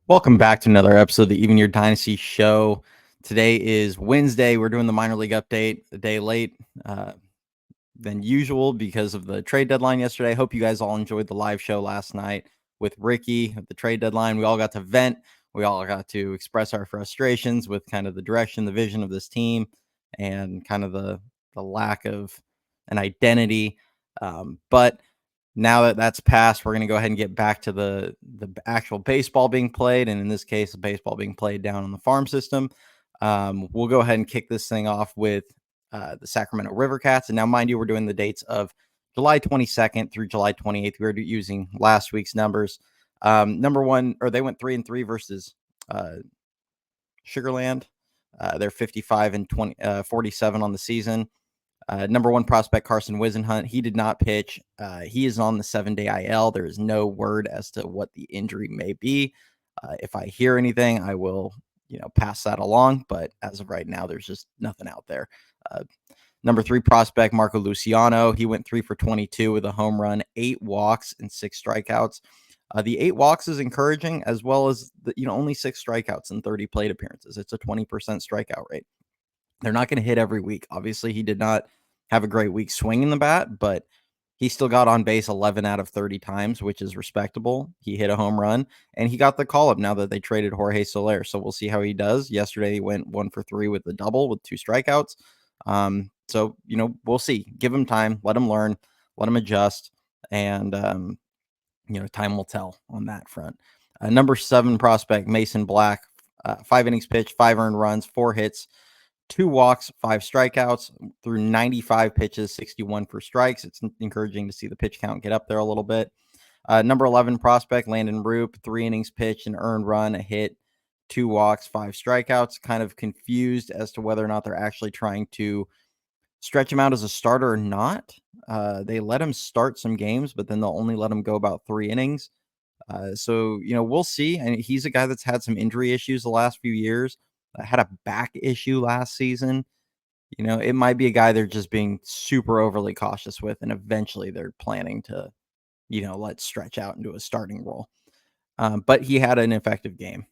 Welcome back to another episode of the Even Your Dynasty Show. Today is Wednesday. We're doing the minor league update a day late than usual because of the trade deadline yesterday. Hope you guys all enjoyed the live show last night with Ricky at the trade deadline. We all got to vent. We all got to express our frustrations with kind of the direction, the vision of this team, and kind of the lack of an identity. But now that that's passed, we're going to go ahead and get back to the actual baseball being played, and in this case, the baseball being played down on the farm system. We'll go ahead and kick this thing off with the Sacramento River Cats. And now, mind you, we're doing the dates of July 22nd through July 28th. We're using last week's numbers. Number one, or they went 3-3 versus Sugarland. They're 55 and 47 on the season. Number one prospect, Carson Wisenhunt, he did not pitch. He is on the 7-day IL. There is no word as to what the injury may be. If I hear anything, I will, pass that along. But as of right now, there's just nothing out there. Number three prospect, Marco Luciano, he went 3 for 22 with a home run, 8 walks, and 6 strikeouts. The 8 walks is encouraging, as well as only 6 strikeouts in 30 plate appearances. It's a 20% strikeout rate. They're not going to hit every week. Obviously, he did not have a great week swinging the bat, but he still got on base 11 out of 30 times, which is respectable. He hit a home run, and he got the call-up now that they traded Jorge Soler. So we'll see how he does. Yesterday, he went 1 for 3 with the double with 2 strikeouts. So, we'll see. Give him time. Let him learn. Let him adjust. And, time will tell on that front. Number 7 prospect, Mason Black, 5 innings pitched, 5 earned runs, 4 hits, 2 walks, 5 strikeouts through 95 pitches, 61 for strikes. It's encouraging to see the pitch count get up there a little bit. Number 11 prospect, Landon Roop, 3 innings pitched, an earned run, a hit, 2 walks, 5 strikeouts. Kind of confused as to whether or not they're actually trying to stretch him out as a starter or not. They let him start some games, but then they'll only let him go about 3 innings. So, we'll see. And he's a guy that's had some injury issues the last few years. Had a back issue last season. It might be a guy they're just being super overly cautious with, and eventually they're planning to, let stretch out into a starting role. But he had an effective game.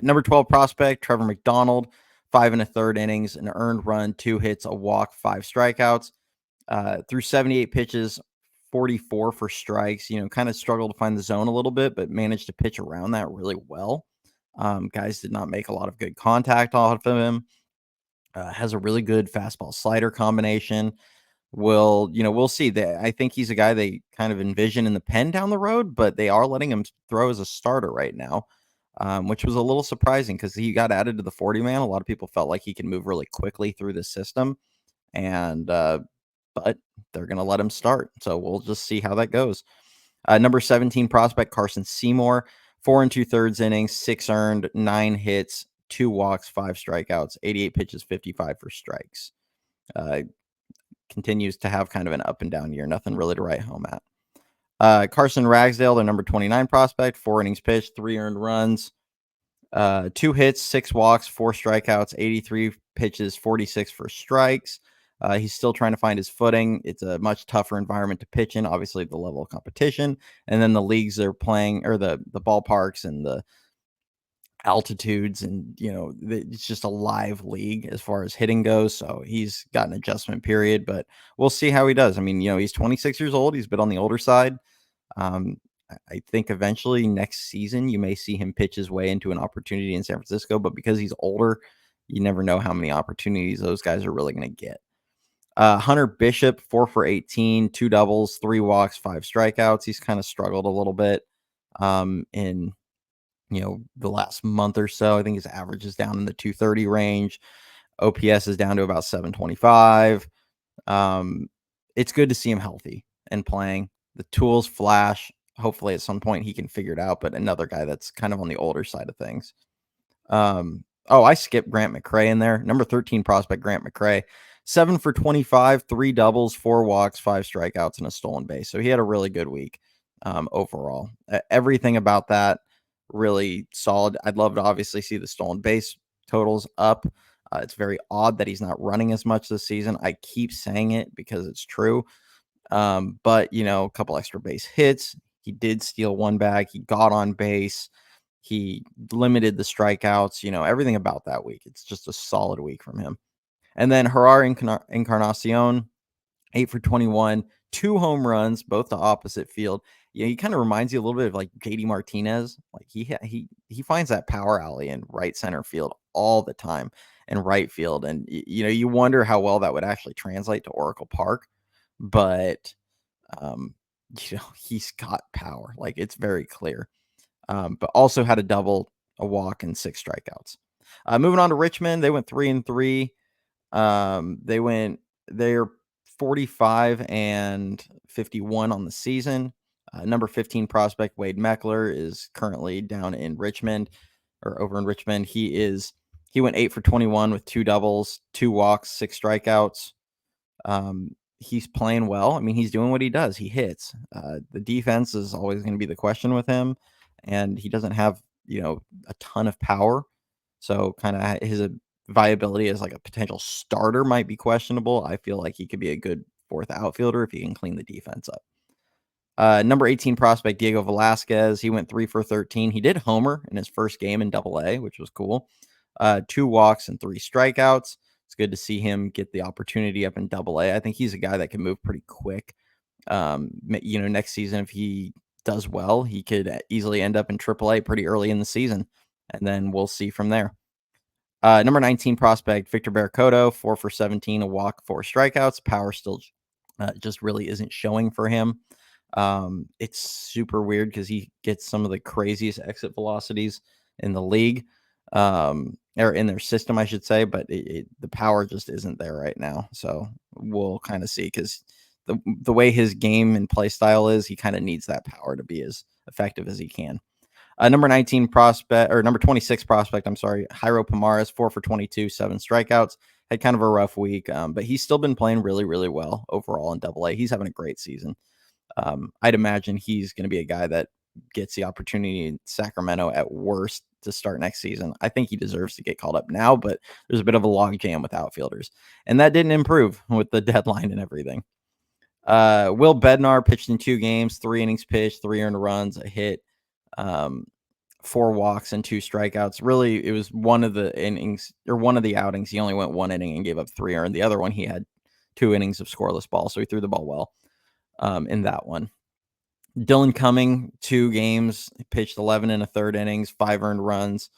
Number 12 prospect, Trevor McDonald, 5 1/3 innings, an earned run, 2 hits, a walk, 5 strikeouts. Through 78 pitches, 44 for strikes. Kind of struggled to find the zone a little bit, but managed to pitch around that really well. Guys did not make a lot of good contact off of him. Has a really good fastball slider combination. We'll see. I think he's a guy they kind of envision in the pen down the road, but they are letting him throw as a starter right now, which was a little surprising because he got added to the 40-man. A lot of people felt like he can move really quickly through the system, and but they're going to let him start. So we'll just see how that goes. Number 17 prospect, Carson Seymour, 4 2/3 innings, 6 earned, 9 hits, 2 walks, 5 strikeouts, 88 pitches, 55 for strikes. Continues to have kind of an up and down year. Nothing really to write home at. Carson Ragsdale, their number 29 prospect, 4 innings pitched, 3 earned runs, 2 hits, 6 walks, 4 strikeouts, 83 pitches, 46 for strikes. He's still trying to find his footing. It's a much tougher environment to pitch in, obviously the level of competition. And then the leagues they're playing, or the ballparks and the altitudes, and it's just a live league as far as hitting goes. So he's got an adjustment period, but we'll see how he does. I mean, he's 26 years old. He's been on the older side. I think eventually next season you may see him pitch his way into an opportunity in San Francisco, but because he's older, you never know how many opportunities those guys are really going to get. Hunter Bishop, 4 for 18, 2 doubles, 3 walks, 5 strikeouts. He's kind of struggled a little bit in the last month or so. I think his average is down in the 230 range. OPS is down to about 725. It's good to see him healthy and playing. The tools flash. Hopefully at some point he can figure it out, but another guy that's kind of on the older side of things. I skipped Grant McCray in there. Number 13 prospect, Grant McCray, 7 for 25, 3 doubles, 4 walks, 5 strikeouts, and a stolen base. So he had a really good week overall. Everything about that really solid. I'd love to obviously see the stolen base totals up. It's very odd that he's not running as much this season. I keep saying it because it's true. But a couple extra base hits. He did steal 1 bag. He got on base. He limited the strikeouts, everything about that week. It's just a solid week from him. And then Encarnacion, 8 for 21, 2 home runs, both to opposite field. Yeah, he kind of reminds you a little bit of like JD Martinez. Like he finds that power alley in right center field all the time and right field. And you wonder how well that would actually translate to Oracle Park. But um, he's got power. Like it's very clear. But also had a double, a walk, and 6 strikeouts. Moving on to Richmond, they went 3-3. They're 45 and 51 on the season. Number 15 prospect Wade Meckler is currently down in Richmond, or over in Richmond. He went 8 for 21 with 2 doubles, 2 walks, 6 strikeouts. He's playing well. I mean, he's doing what he does. He hits. The defense is always going to be the question with him, and he doesn't have a ton of power. So kind of his viability as like a potential starter might be questionable. I feel like he could be a good 4th outfielder if he can clean the defense up. Number 18 prospect Diego Velasquez. He went 3 for 13. He did homer in his first game in Double-A, which was cool. 2 walks and 3 strikeouts. It's good to see him get the opportunity up in Double-A. I think he's a guy that can move pretty quick. Next season, if he does well, he could easily end up in Triple-A pretty early in the season, and then we'll see from there. Number 19 prospect Victor Barracoto, 4 for 17, a walk, 4 strikeouts. Power still just really isn't showing for him. It's super weird because he gets some of the craziest exit velocities in the league, or in their system, I should say, but the power just isn't there right now. So we'll kind of see, because the way his game and play style is, he kind of needs that power to be as effective as he can. Number 19 prospect, or number 26 prospect, I'm sorry, Jairo Pomares, 4 for 22, 7 strikeouts. Had kind of a rough week, but he's still been playing really, really well overall in Double-A. He's having a great season. I'd imagine he's going to be a guy that gets the opportunity in Sacramento at worst to start next season. I think he deserves to get called up now, but there's a bit of a log jam with outfielders, and that didn't improve with the deadline and everything. Will Bednar pitched in 2 games, 3 innings pitched, 3 earned runs, a hit, 4 walks and 2 strikeouts. Really, it was one of the innings, or one of the outings, he only went 1 inning and gave up 3 earned. The other one, he had 2 innings of scoreless ball, so he threw the ball well in that one. Dylan Cumming, 2 games, pitched 11 and a third innings, 5 earned runs,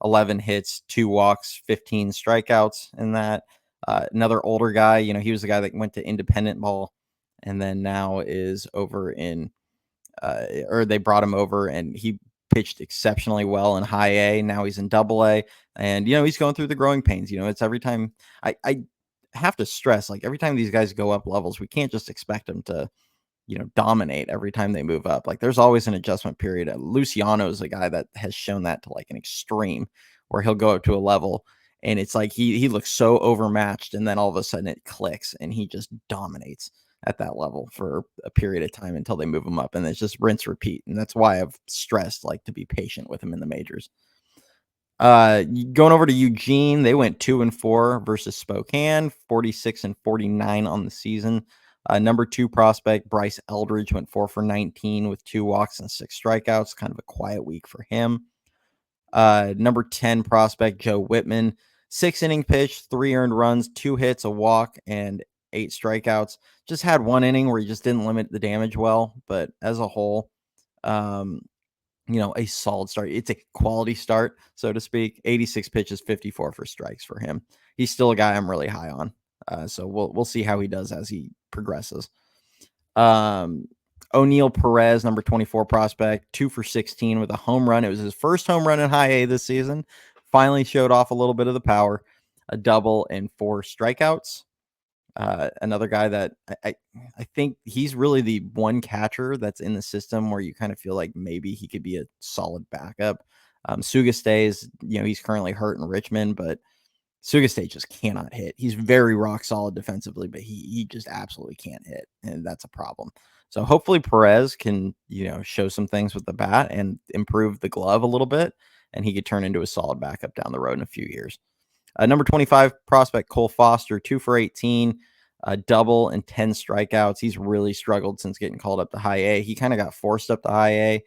11 hits, 2 walks, 15 strikeouts in that. Another older guy, he was the guy that went to independent ball and then now is over in, or they brought him over, and he pitched exceptionally well in high A. Now he's in Double-A, and he's going through the growing pains. It's every time I have to stress, like, every time these guys go up levels, we can't just expect them to dominate every time they move up. Like, there's always an adjustment period. Luciano is a guy that has shown that to like an extreme, where he'll go up to a level and it's like he looks so overmatched, and then all of a sudden it clicks and he just dominates at that level for a period of time until they move him up, and it's just rinse repeat. And that's why I've stressed, like, to be patient with him in the majors. Going over to Eugene, they went 2-4 versus Spokane, 46 and 49 on the season. Number 2 prospect Bryce Eldridge went 4 for 19 with 2 walks and 6 strikeouts. Kind of a quiet week for him. Number 10 prospect Joe Whitman, 6 inning pitch, 3 earned runs, 2 hits, a walk, and 8 strikeouts. Just had 1 inning where he just didn't limit the damage well, but as a whole, a solid start. It's a quality start, so to speak. 86 pitches, 54 for strikes for him. He's still a guy I'm really high on. So we'll see how he does as he progresses. O'Neal Perez, number 24 prospect, 2 for 16 with a home run. It was his first home run in high A this season. Finally showed off a little bit of the power. A double and 4 strikeouts. Another guy that I think he's really the one catcher that's in the system where you kind of feel like maybe he could be a solid backup. Sugastey is, he's currently hurt in Richmond, but Sugastey just cannot hit. He's very rock solid defensively, but he just absolutely can't hit, and that's a problem. So hopefully Perez can, show some things with the bat and improve the glove a little bit, and he could turn into a solid backup down the road in a few years. Number 25 prospect Cole Foster, 2 for 18, a double and 10 strikeouts. He's really struggled since getting called up to high A. He kind of got forced up to high A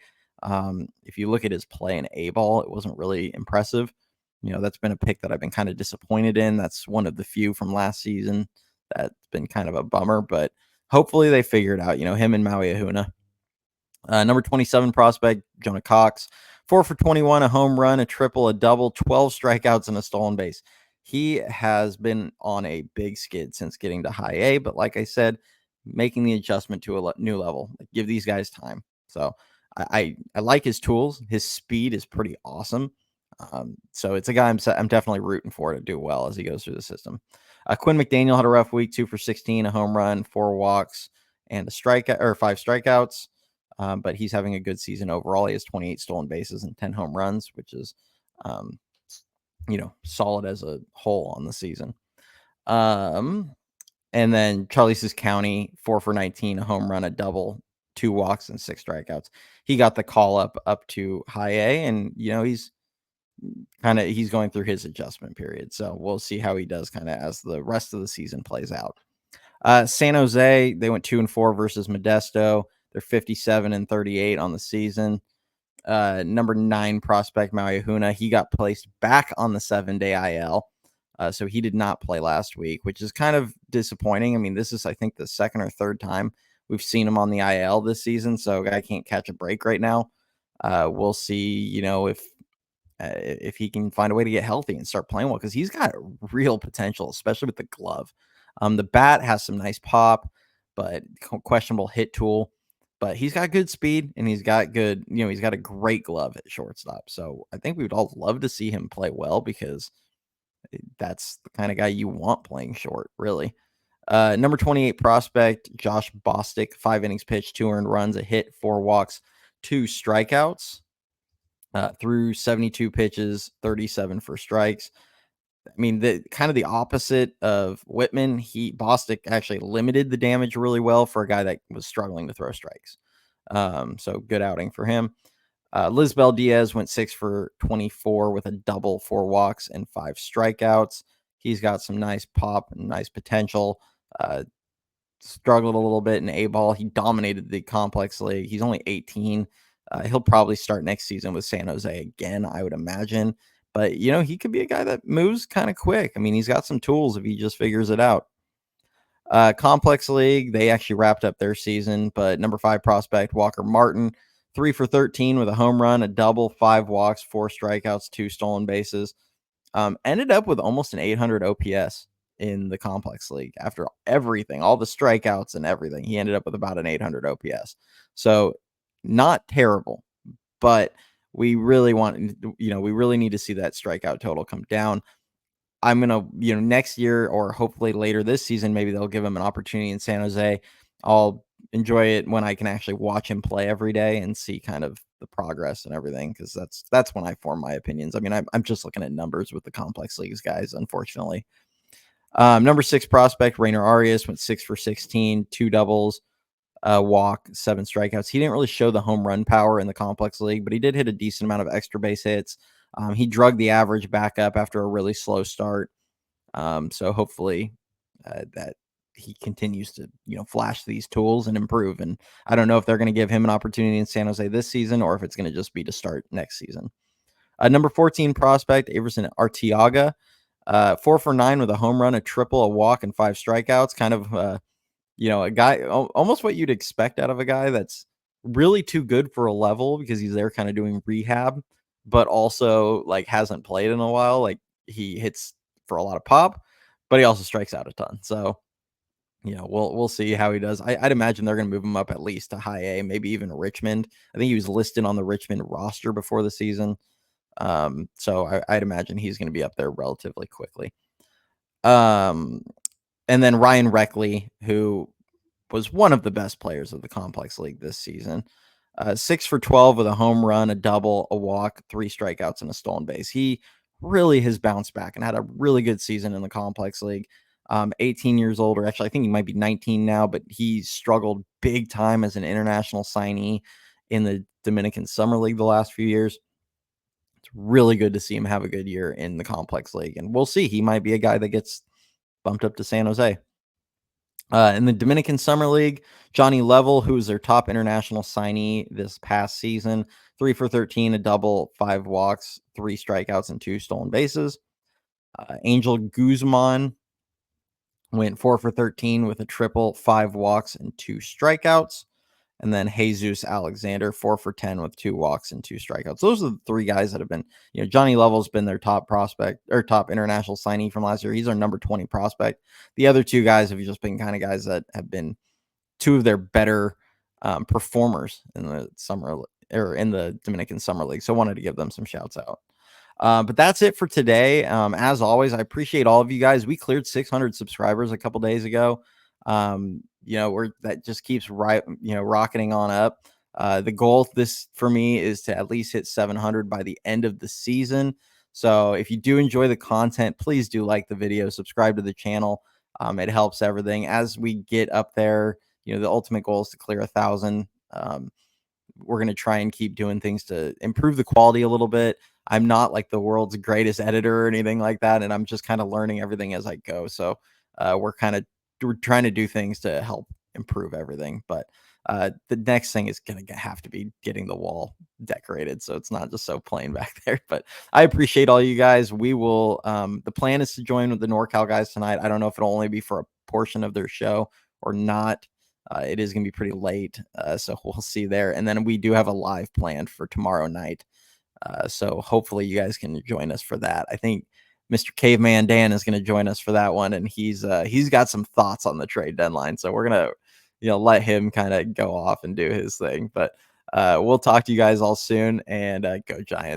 If you look at his play in A-ball, it wasn't really impressive. That's been a pick that I've been kind of disappointed in. That's one of the few from last season that's been kind of a bummer, but hopefully they figure it out. Him and Maui Ahuna. Number 27 prospect, Jonah Cox, 4 for 21, a home run, a triple, a double, 12 strikeouts, and a stolen base. He has been on a big skid since getting to high A, but like I said, making the adjustment to a new level. Give these guys time. So I like his tools. His speed is pretty awesome. So it's a guy I'm definitely rooting for to do well as he goes through the system. Quinn McDaniel had a rough week, 2 for 16, a home run, 4 walks, and a strikeout or 5 strikeouts. But he's having a good season overall. He has 28 stolen bases and 10 home runs, which is, solid as a whole on the season. And then Charlize's County, 4 for 19, a home run, a double, 2 walks, and 6 strikeouts. He got the call up to high A, and he's going through his adjustment period. So we'll see how he does kind of as the rest of the season plays out. San Jose, they went 2-4 versus Modesto. They're 57-38 on the season. Number 9 prospect Maui Ahuna, he got placed back on the 7-day IL. So he did not play last week, which is kind of disappointing. I mean, this is, I think, the second or third time we've seen him on the IL this season. So guy can't catch a break right now. We'll see, if he can find a way to get healthy and start playing well, because he's got real potential, especially with the glove. The bat has some nice pop, but questionable hit tool. But he's got good speed, and he's got a great glove at shortstop. So I think we would all love to see him play well, because that's the kind of guy you want playing short, really. Number 28 prospect, Josh Bostic, 5 innings pitched, 2 earned runs, a hit, 4 walks, 2 strikeouts. Through 72 pitches, 37 for strikes. I mean, the kind of the opposite of Whitman. Bostic actually limited the damage really well for a guy that was struggling to throw strikes. So good outing for him. Lisbel Diaz went 6 for 24 with a double, 4 walks, and 5 strikeouts. He's got some nice pop and nice potential. Struggled a little bit in A-ball. He dominated the complex league. He's only 18. He'll probably start next season with San Jose again, I would imagine. But, he could be a guy that moves kind of quick. I mean, he's got some tools if he just figures it out. Complex League, they actually wrapped up their season, but number 5 prospect, Walker Martin, 3 for 13 with a home run, a double, 5 walks, 4 strikeouts, 2 stolen bases. Ended up with almost an 800 OPS in the Complex League after everything, all the strikeouts and everything. He ended up with about an 800 OPS. So not terrible, but we really need to see that strikeout total come down. I'm going to, next year or hopefully later this season, maybe they'll give him an opportunity in San Jose. I'll enjoy it when I can actually watch him play every day and see kind of the progress and everything, because that's when I form my opinions. I mean, I'm just looking at numbers with the complex leagues guys, unfortunately. Number 6 prospect, Rainer Arias, went 6 for 16, 2 doubles, walk, 7 strikeouts. He didn't really show the home run power in the complex league, but he did hit a decent amount of extra base hits. He drugged the average back up after a really slow start. So hopefully that he continues to, flash these tools and improve. And I don't know if they're going to give him an opportunity in San Jose this season, or if it's going to just be to start next season. Number 14 prospect, Everson Arteaga, 4 for 9 with a home run, a triple, a walk, and 5 strikeouts. Kind of, a guy, almost what you'd expect out of a guy that's really too good for a level, because he's there kind of doing rehab, but also like hasn't played in a while. Like, he hits for a lot of pop, but he also strikes out a ton. So, we'll see how he does. I'd imagine they're going to move him up at least to high A, maybe even Richmond. I think he was listed on the Richmond roster before the season. So I'd imagine he's going to be up there relatively quickly. And then Ryan Reckley, who was one of the best players of the complex league this season. 6 for 12 with a home run, a double, a walk, 3 strikeouts, and a stolen base. He really has bounced back and had a really good season in the complex league. 18 years old, or actually I think he might be 19 now, but he struggled big time as an international signee in the Dominican Summer League the last few years. It's really good to see him have a good year in the complex league, and we'll see. He might be a guy that gets bumped up to San Jose. In the Dominican Summer League, Johnny Level, who's their top international signee this past season, 3 for 13, a double, 5 walks, 3 strikeouts, and 2 stolen bases. Angel Guzman went 4 for 13 with a triple, 5 walks, and 2 strikeouts. And then Jesus Alexander, 4 for 10 with 2 walks and 2 strikeouts. Those are the three guys that have been, Johnny Level's been their top prospect or top international signee from last year. He's our number 20 prospect. The other two guys have just been kind of guys that have been two of their better performers in the summer or in the Dominican Summer League. So I wanted to give them some shouts out. But that's it for today. As always, I appreciate all of you guys. We cleared 600 subscribers a couple days ago. That just keeps rocketing on up. The goal this for me is to at least hit 700 by the end of the season. So if you do enjoy the content, please do like the video, subscribe to the channel. It helps everything as we get up there. The ultimate goal is to clear 1,000. We're going to try and keep doing things to improve the quality a little bit. I'm not like the world's greatest editor or anything like that, and I'm just kind of learning everything as I go. So we're trying to do things to help improve everything. But the next thing is going to have to be getting the wall decorated, so it's not just so plain back there. But I appreciate all you guys. We will. The plan is to join with the NorCal guys tonight. I don't know if it'll only be for a portion of their show or not. It is going to be pretty late, so we'll see there. And then we do have a live planned for tomorrow night. So hopefully you guys can join us for that. I think Mr. Caveman Dan is going to join us for that one, and he's got some thoughts on the trade deadline. So we're gonna let him kind of go off and do his thing. But we'll talk to you guys all soon, and go Giants.